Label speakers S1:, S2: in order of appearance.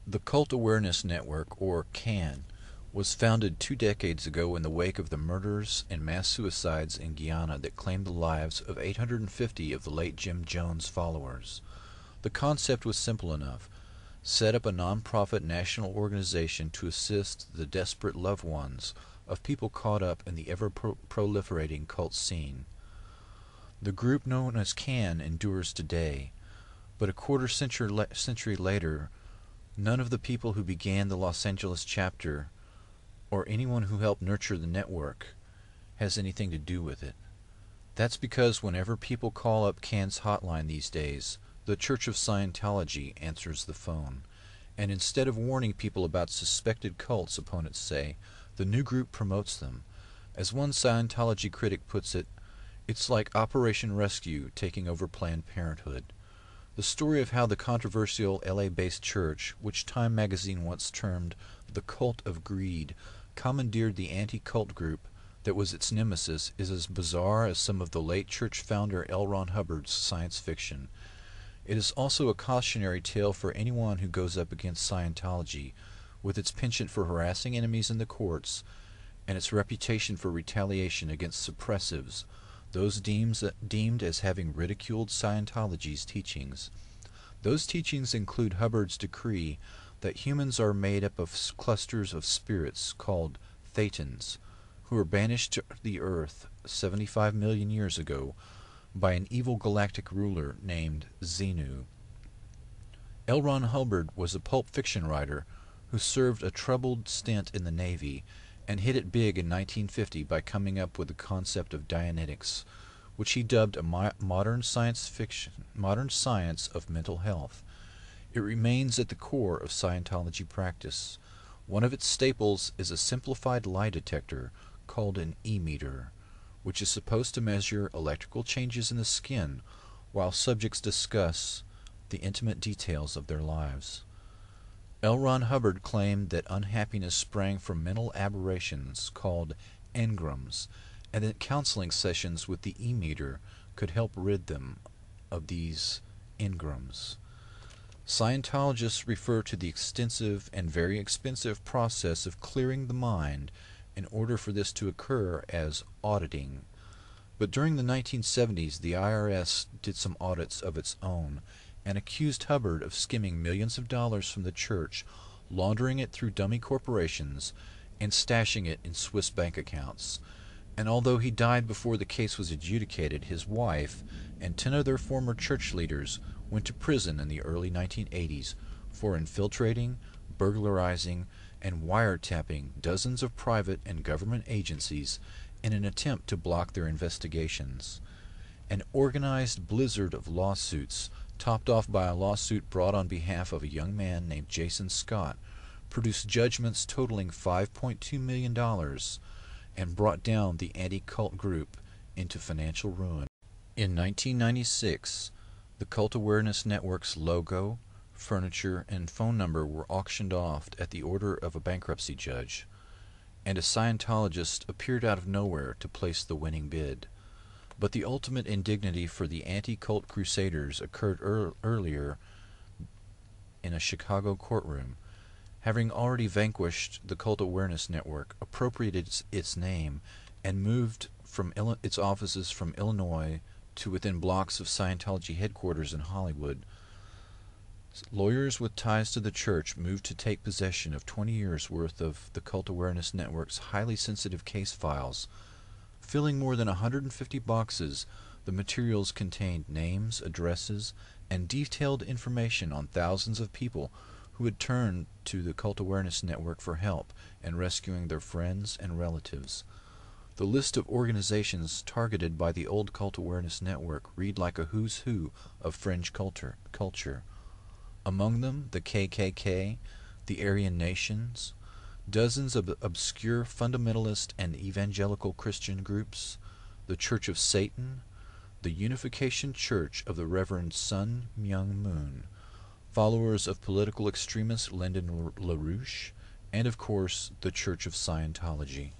S1: The Cult Awareness Network, or CAN, was founded 2 decades ago in the wake of the murders and mass suicides in Guyana that claimed the lives of 850 of the late Jim Jones followers. The concept was simple enough: set up a non-profit national organization to assist the desperate loved ones of people caught up in the ever-proliferating cult scene. The group known as CAN endures today, but a quarter century later, none of the people who began the Los Angeles chapter, or anyone who helped nurture the network, has anything to do with it. That's because whenever people call up CAN's hotline these days, the Church of Scientology answers the phone, and instead of warning people about suspected cults, opponents say, the new group promotes them. As one Scientology critic puts it, it's like Operation Rescue taking over Planned Parenthood. The story of how the controversial LA-based church, which Time magazine once termed the cult of greed, commandeered the anti-cult group that was its nemesis, is as bizarre as some of the late church founder L. Ron Hubbard's science fiction. It is also a cautionary tale for anyone who goes up against Scientology, with its penchant for harassing enemies in the courts, and its reputation for retaliation against suppressives, those deemed as having ridiculed Scientology's teachings. Those teachings include Hubbard's decree that humans are made up of clusters of spirits called thetans, who were banished to the earth 75 million years ago by an evil galactic ruler named Xenu. L. Ron Hubbard was a pulp fiction writer who served a troubled stint in the Navy and hit it big in 1950 by coming up with the concept of Dianetics, which he dubbed a modern science of mental health. It remains at the core of Scientology practice. One of its staples is a simplified lie detector called an E-meter, which is supposed to measure electrical changes in the skin while subjects discuss the intimate details of their lives. L. Ron Hubbard claimed that unhappiness sprang from mental aberrations called engrams, and that counseling sessions with the E-meter could help rid them of these engrams. Scientologists refer to the extensive and very expensive process of clearing the mind in order for this to occur as auditing. But during the 1970s, the IRS did some audits of its own and accused Hubbard of skimming millions of dollars from the church, laundering it through dummy corporations, and stashing it in Swiss bank accounts. And although he died before the case was adjudicated, his wife and 10 other former church leaders went to prison in the early 1980s for infiltrating, burglarizing, and wiretapping dozens of private and government agencies in an attempt to block their investigations. An organized blizzard of lawsuits, topped off by a lawsuit brought on behalf of a young man named Jason Scott, produced judgments totaling $5.2 million and brought down the anti-cult group into financial ruin. In 1996, the Cult Awareness Network's logo, furniture, and phone number were auctioned off at the order of a bankruptcy judge, and a Scientologist appeared out of nowhere to place the winning bid. But the ultimate indignity for the anti-cult crusaders occurred earlier in a Chicago courtroom. Having already vanquished, the Cult Awareness Network appropriated its name and moved from its offices from Illinois to within blocks of Scientology headquarters in Hollywood. Lawyers with ties to the church moved to take possession of 20 years' worth of the Cult Awareness Network's highly sensitive case files. Filling more than 150 boxes, the materials contained names, addresses, and detailed information on thousands of people who had turned to the Cult Awareness Network for help in rescuing their friends and relatives. The list of organizations targeted by the old Cult Awareness Network read like a who's who of fringe culture. Among them, the KKK, the Aryan Nations, dozens of obscure fundamentalist and evangelical Christian groups, the Church of Satan, the Unification Church of the Reverend Sun Myung Moon, followers of political extremist Lyndon LaRouche, and of course the Church of Scientology.